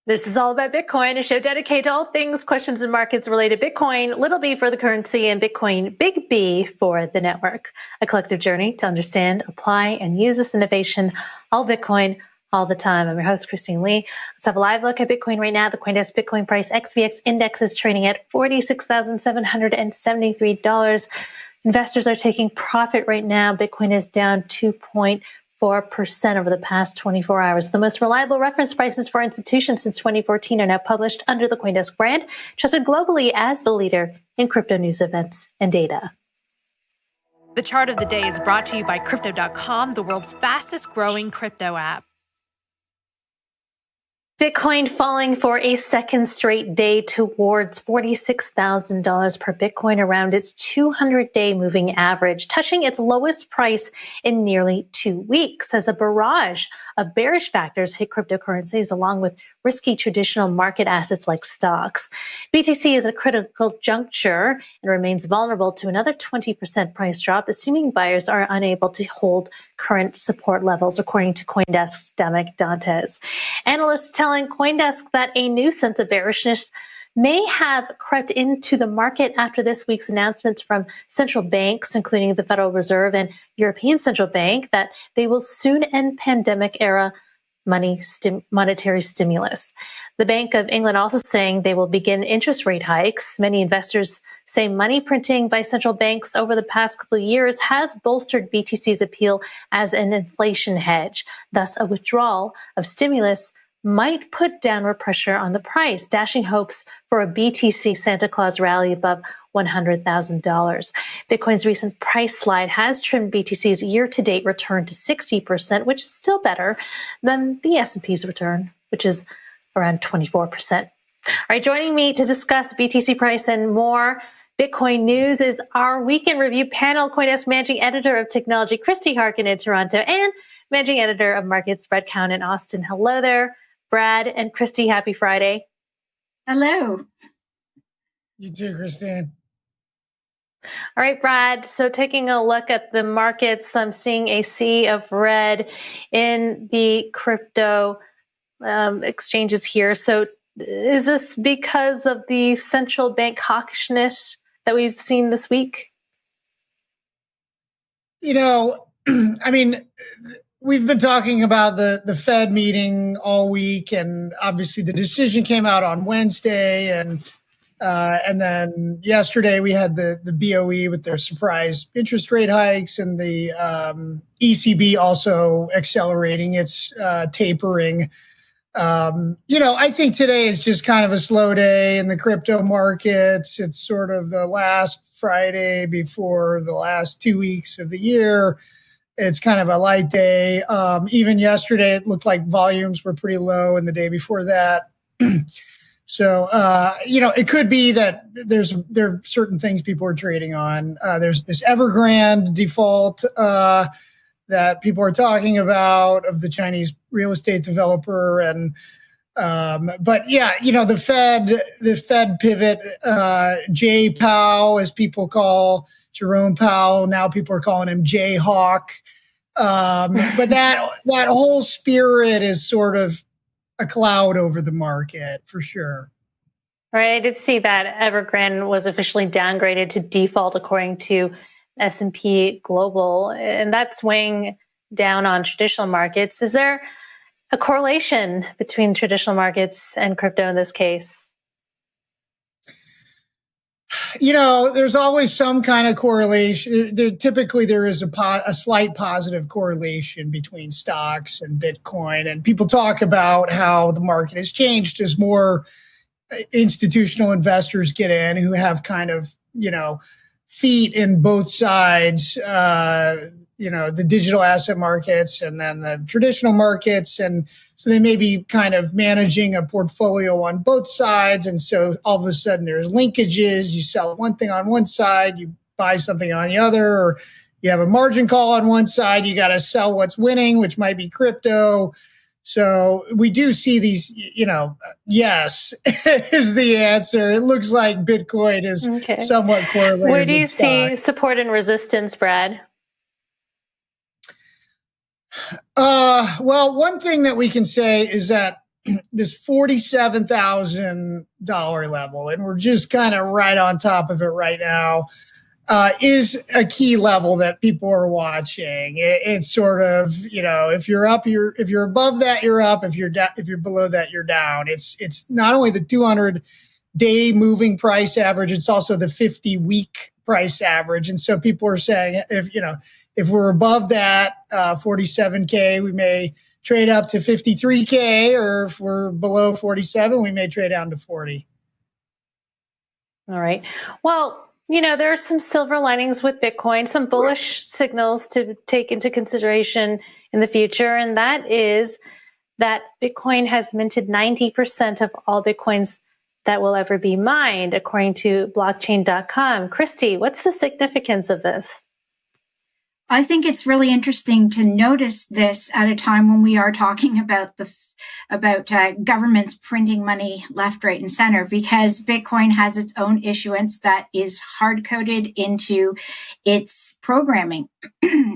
This is all about Bitcoin, a show dedicated to all things questions and markets related Bitcoin, little b for the currency, and Bitcoin, big B for the network. A collective journey to understand, apply, and use this innovation, all Bitcoin, all the time. I'm your host, Christine Lee. Let's have a live look at Bitcoin right now. The CoinDesk Bitcoin price XVX index is trading at $46,773. Investors are taking profit right now. Bitcoin is down 2.4% over the past 24 hours. The most reliable reference prices for institutions since 2014 are now published under the CoinDesk brand, trusted globally as the leader in crypto news events and data. The chart of the day is brought to you by Crypto.com, the world's fastest growing crypto app. Bitcoin falling for a second straight day towards $46,000 per Bitcoin, around its 200-day moving average, touching its lowest price in nearly 2 weeks as a barrage of bearish factors hit cryptocurrencies along with risky traditional market assets like stocks. BTC is at a critical juncture and remains vulnerable to another 20% price drop, assuming buyers are unable to hold current support levels, according to CoinDesk's Dominic Dantes. Analysts telling CoinDesk that a new sense of bearishness may have crept into the market after this week's announcements from central banks, including the Federal Reserve and European Central Bank, that they will soon end pandemic-era monetary stimulus. The Bank of England also saying they will begin interest rate hikes. Many investors say money printing by central banks over the past couple of years has bolstered BTC's appeal as an inflation hedge. Thus, a withdrawal of stimulus might put downward pressure on the price, dashing hopes for a BTC Santa Claus rally above $100,000. Bitcoin's recent price slide has trimmed BTC's year-to-date return to 60%, which is still better than the S&P's return, which is around 24%. All right, joining me to discuss BTC price and more Bitcoin news is our weekend review panel, CoinDesk Managing Editor of Technology, Christie Harkin in Toronto, and Managing Editor of Markets, Keoun in Austin. Hello there, Brad and Christie. Happy Friday. Hello. You too, Christine. All right, Brad. So taking a look at the markets, I'm seeing a sea of red in the crypto exchanges here. So is this because of the central bank hawkishness that we've seen this week? You know, I mean, we've been talking about the Fed meeting all week, and obviously the decision came out on Wednesday, and then yesterday we had the BOE with their surprise interest rate hikes, and the ECB also accelerating its tapering. I think today is just kind of a slow day in the crypto markets. It's sort of the last Friday before the last 2 weeks of the year. It's kind of a light day. Even yesterday, it looked like volumes were pretty low, and the day before that. So, it could be that there are certain things people are trading on. There's this Evergrande default that people are talking about of the Chinese real estate developer, but yeah, the Fed pivot, Jay Powell, as people call Jerome Powell. Now people are calling him Jay Hawk. But that whole spirit is sort of a cloud over the market for sure. Right. I did see that Evergrande was officially downgraded to default according to S&P Global, and that's weighing down on traditional markets. Is there a correlation between traditional markets and crypto in this case? There's always some kind of correlation. Typically, there is a slight positive correlation between stocks and Bitcoin. And people talk about how the market has changed as more institutional investors get in who have kind of, feet in both sides, the digital asset markets and then the traditional markets. And so they may be kind of managing a portfolio on both sides. And so all of a sudden there's linkages. You sell one thing on one side, you buy something on the other, or you have a margin call on one side, you got to sell what's winning, which might be crypto. So we do see these, yes is the answer. It looks like Bitcoin is somewhat correlated. Where do you see support and resistance, Brad? Well, one thing that we can say is that this $47,000 level, and we're just kind of right on top of it right now, is a key level that people are watching. It's sort of, if you're up, if you're above that, you're up. If you're if you're below that, you're down. It's not only the 200-day moving price average, it's also the 50-week price average. And so people are saying, if we're above that 47K, we may trade up to 53K, or if we're below 47, we may trade down to 40. All right. Well, there are some silver linings with Bitcoin, some bullish signals to take into consideration in the future. And that is that Bitcoin has minted 90% of all Bitcoins that will ever be mined, according to blockchain.com. Christie, what's the significance of this? I think it's really interesting to notice this at a time when we are talking about governments printing money left, right, and center, because Bitcoin has its own issuance that is hard-coded into its programming.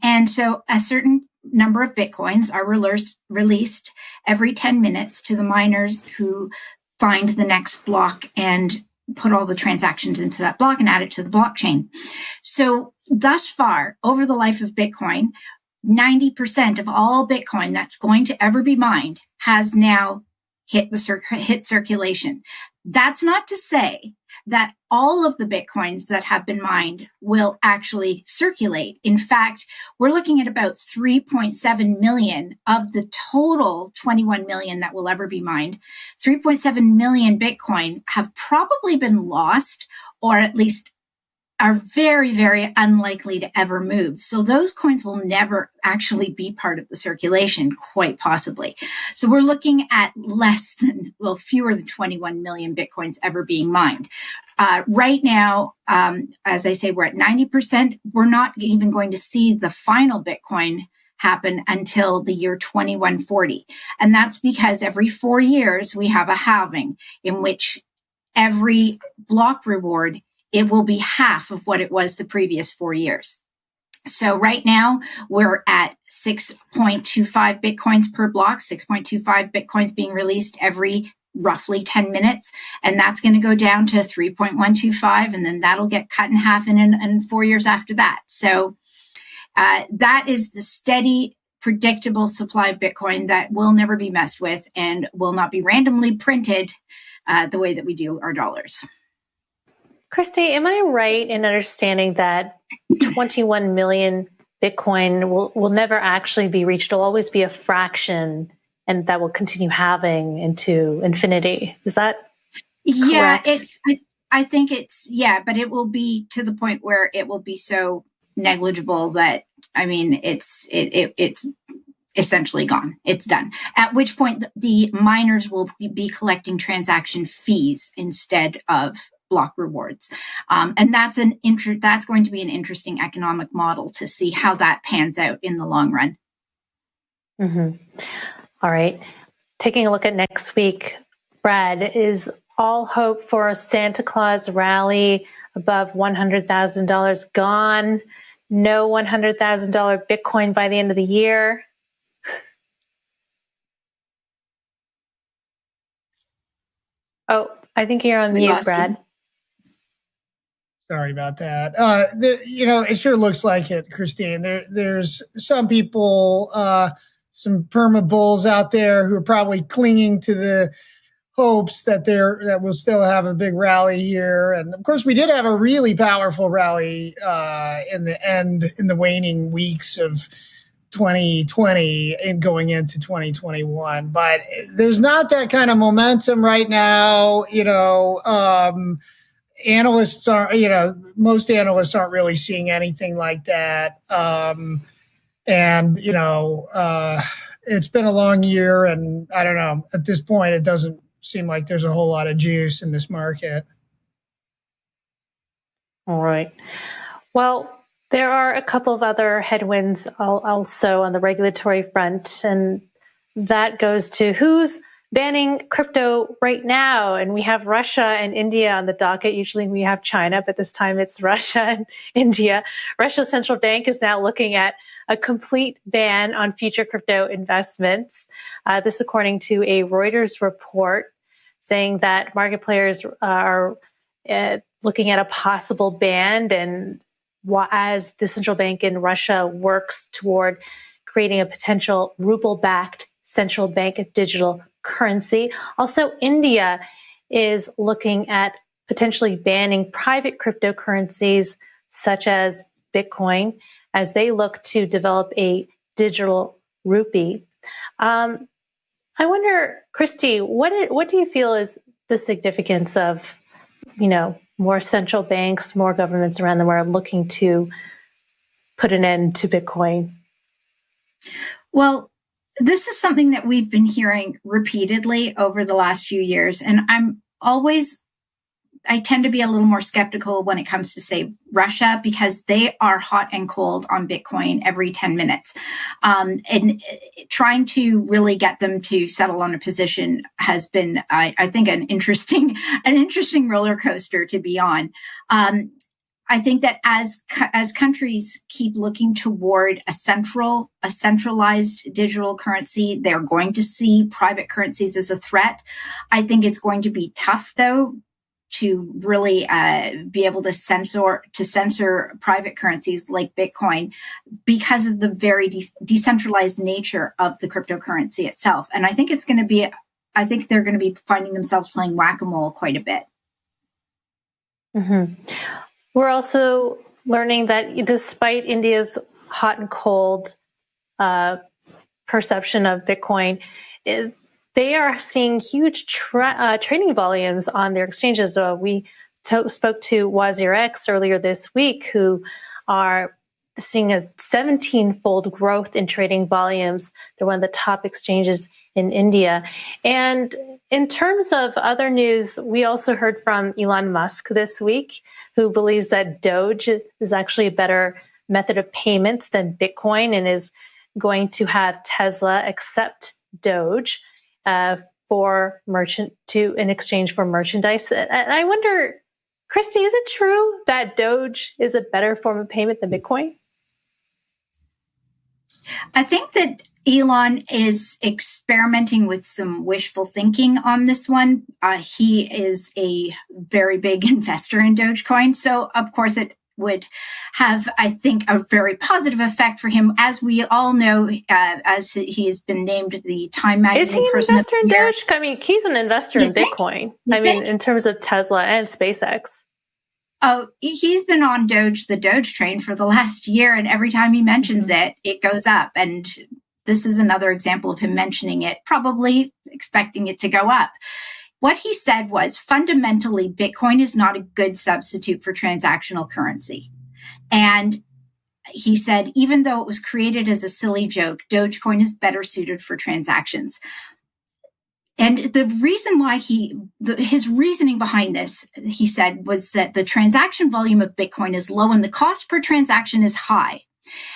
And so a certain number of Bitcoins are released every 10 minutes to the miners who find the next block and put all the transactions into that block and add it to the blockchain. So thus far, over the life of Bitcoin, 90% of all Bitcoin that's going to ever be mined has now hit circulation. That's not to say that all of the Bitcoins that have been mined will actually circulate. In fact, we're looking at about 3.7 million of the total 21 million that will ever be mined. 3.7 million Bitcoin have probably been lost, or at least are very, very unlikely to ever move. So those coins will never actually be part of the circulation, quite possibly. So we're looking at fewer than 21 million Bitcoins ever being mined. Right now, as I say, we're at 90%. We're not even going to see the final Bitcoin happen until the year 2140. And that's because every 4 years we have a halving, in which every block reward, it will be half of what it was the previous 4 years. So right now we're at 6.25 Bitcoins per block, 6.25 Bitcoins being released every roughly 10 minutes. And that's going to go down to 3.125. And then that'll get cut in half in 4 years after that. So that is the steady, predictable supply of Bitcoin that will never be messed with and will not be randomly printed the way that we do our dollars. Christie, am I right in understanding that 21 million Bitcoin will never actually be reached? It'll always be a fraction, and that will continue halving into infinity. Is that correct? Yeah, I think but it will be to the point where it will be so negligible that, it's essentially gone. It's done. At which point the miners will be collecting transaction fees instead of block rewards. And that's going to be an interesting economic model to see how that pans out in the long run. Mm-hmm. All right. Taking a look at next week, Brad, is all hope for a Santa Claus rally above $100,000 gone? No $100,000 Bitcoin by the end of the year? Oh, I think you're on mute, Brad. Sorry about that. It sure looks like it, Christine. There's some people, some perma bulls out there who are probably clinging to the hopes that we'll still have a big rally here. And of course, we did have a really powerful rally in the waning weeks of 2020 and going into 2021. But there's not that kind of momentum right now. Analysts most analysts aren't really seeing anything like that. It's been a long year, and I don't know, at this point, it doesn't seem like there's a whole lot of juice in this market. All right. Well, there are a couple of other headwinds also on the regulatory front, and that goes to who's banning crypto right now. And we have Russia and India on the docket. Usually we have China, but this time it's Russia and India. Russia's central bank is now looking at a complete ban on future crypto investments. This according to a Reuters report saying that market players are looking at a possible ban, and as the central bank in Russia works toward creating a potential ruble-backed central bank digital currency. Also, India is looking at potentially banning private cryptocurrencies such as Bitcoin as they look to develop a digital rupee. I wonder, Christie, what do you feel is the significance of, more central banks, more governments around the world looking to put an end to Bitcoin? Well, this is something that we've been hearing repeatedly over the last few years. And I tend to be a little more skeptical when it comes to, say, Russia, because they are hot and cold on Bitcoin every 10 minutes. And trying to really get them to settle on a position has been, I think, an interesting roller coaster to be on. I think that as countries keep looking toward a centralized digital currency, they're going to see private currencies as a threat. I think it's going to be tough, though, to really be able to censor private currencies like Bitcoin because of the very decentralized nature of the cryptocurrency itself. And I think they're going to be finding themselves playing whack-a-mole quite a bit. Mm-hmm. We're also learning that despite India's hot and cold perception of Bitcoin, they are seeing huge trading volumes on their exchanges. We spoke to WazirX earlier this week, who are seeing a 17-fold growth in trading volumes. They're one of the top exchanges in India. And in terms of other news, we also heard from Elon Musk this week, who believes that Doge is actually a better method of payment than Bitcoin and is going to have Tesla accept Doge in exchange for merchandise. And I wonder, Christie, is it true that Doge is a better form of payment than Bitcoin? I think that Elon is experimenting with some wishful thinking on this one. He is a very big investor in Dogecoin. So, of course, it would have, I think, a very positive effect for him. As we all know, as he has been named the Time Magazine Person of the Year. Is he an investor in Doge? I mean, he's an investor in Bitcoin. I mean, in terms of Tesla and SpaceX. Oh, he's been on the Doge train for the last year. And every time he mentions it, it goes up. And this is another example of him mentioning it, probably expecting it to go up. What he said was, fundamentally, Bitcoin is not a good substitute for transactional currency. And he said, even though it was created as a silly joke, Dogecoin is better suited for transactions. And the reason why his reasoning behind this, he said, was that the transaction volume of Bitcoin is low and the cost per transaction is high.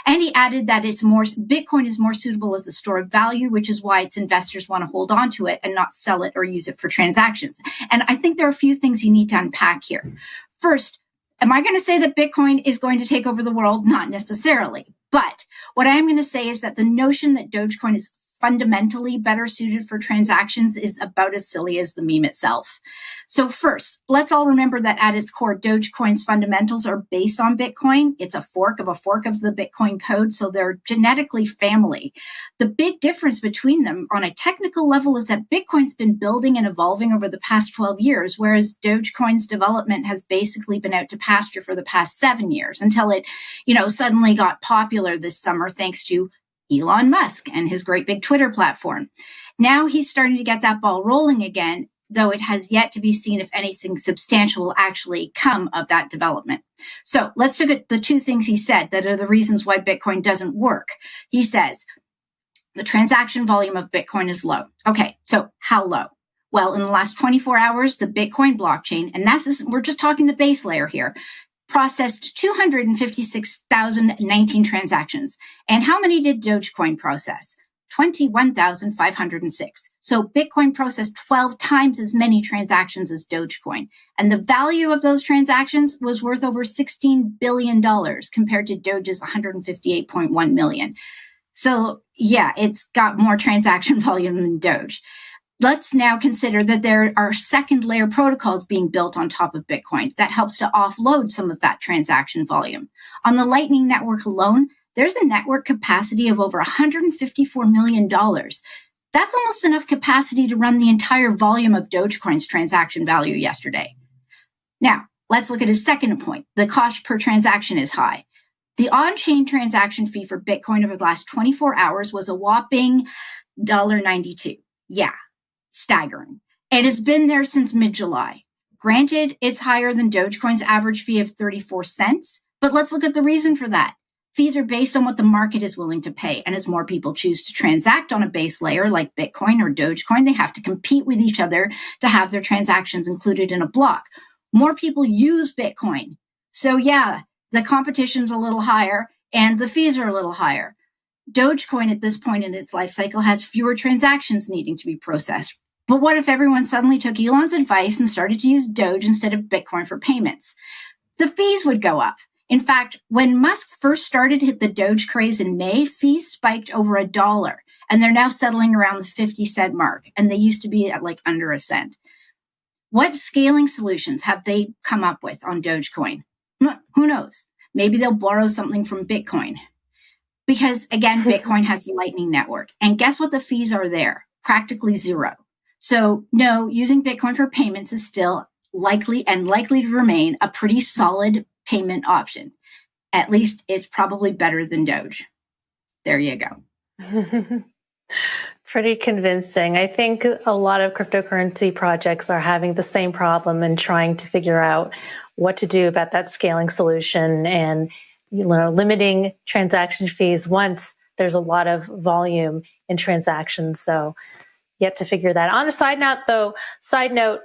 And he added that Bitcoin is more suitable as a store of value, which is why its investors want to hold on to it and not sell it or use it for transactions. And I think there are a few things you need to unpack here. First, am I going to say that Bitcoin is going to take over the world? Not necessarily. But what I am going to say is that the notion that Dogecoin is fundamentally better suited for transactions is about as silly as the meme itself. So first, let's all remember that at its core, Dogecoin's fundamentals are based on Bitcoin. It's a fork of the Bitcoin code, so they're genetically family. The big difference between them on a technical level is that Bitcoin's been building and evolving over the past 12 years, whereas Dogecoin's development has basically been out to pasture for the past 7 years until it, suddenly got popular this summer thanks to Elon Musk and his great big Twitter platform. Now he's starting to get that ball rolling again, though it has yet to be seen if anything substantial will actually come of that development. So let's look at the two things he said that are the reasons why Bitcoin doesn't work. He says, the transaction volume of Bitcoin is low. Okay, so how low? Well, in the last 24 hours, the Bitcoin blockchain, and we're just talking the base layer here, processed 256,019 transactions. And how many did Dogecoin process? 21,506. So Bitcoin processed 12 times as many transactions as Dogecoin. And the value of those transactions was worth over $16 billion compared to Doge's $158.1 million. So yeah, it's got more transaction volume than Doge. Let's now consider that there are second layer protocols being built on top of Bitcoin that helps to offload some of that transaction volume. On the Lightning Network alone, there's a network capacity of over $154 million. That's almost enough capacity to run the entire volume of Dogecoin's transaction value yesterday. Now, let's look at a second point. The cost per transaction is high. The on-chain transaction fee for Bitcoin over the last 24 hours was a whopping $1.92. Yeah, staggering. And it's been there since mid-July. Granted, it's higher than Dogecoin's average fee of 34 cents, but let's look at the reason for that. Fees are based on what the market is willing to pay. And as more people choose to transact on a base layer like Bitcoin or Dogecoin, they have to compete with each other to have their transactions included in a block. More people use Bitcoin. So yeah, the competition's a little higher and the fees are a little higher. Dogecoin at this point in its life cycle has fewer transactions needing to be processed. But what if everyone suddenly took Elon's advice and started to use Doge instead of Bitcoin for payments? The fees would go up. In fact, when Musk first started to hit the Doge craze in May, fees spiked over $1, and they're now settling around the 50-cent mark, and they used to be at like under a cent. What scaling solutions have they come up with on Dogecoin? Who knows? Maybe they'll borrow something from Bitcoin. Because again, Bitcoin has the Lightning Network. And guess what the fees are there? Practically zero. So no, using Bitcoin for payments is still likely to remain a pretty solid payment option. At least it's probably better than Doge. There you go. Pretty convincing. I think a lot of cryptocurrency projects are having the same problem and trying to figure out what to do about that scaling solution and limiting transaction fees once there's a lot of volume in transactions. So yet to figure that. On a side note,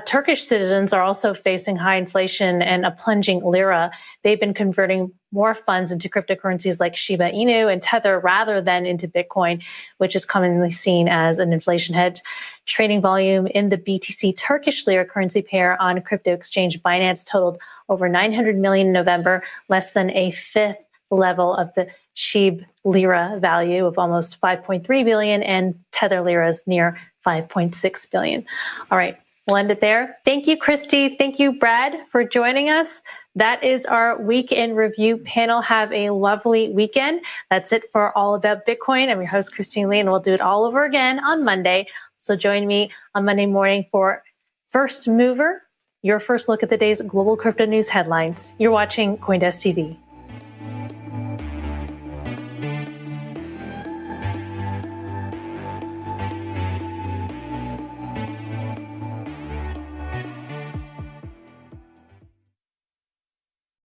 Turkish citizens are also facing high inflation and a plunging lira. They've been converting more funds into cryptocurrencies like Shiba Inu and Tether rather than into Bitcoin, which is commonly seen as an inflation hedge. Trading volume in the BTC Turkish lira currency pair on crypto exchange Binance totaled over 900 million in November, less than a fifth level of the SHIB lira value of almost 5.3 billion and Tether lira's near 5.6 billion. All right. We'll end it there. Thank you, Christie. Thank you, Brad, for joining us. That is our Week in Review panel. Have a lovely weekend. That's it for All About Bitcoin. I'm your host, Christine Lee, and we'll do it all over again on Monday. So join me on Monday morning for First Mover, your first look at the day's global crypto news headlines. You're watching CoinDesk TV.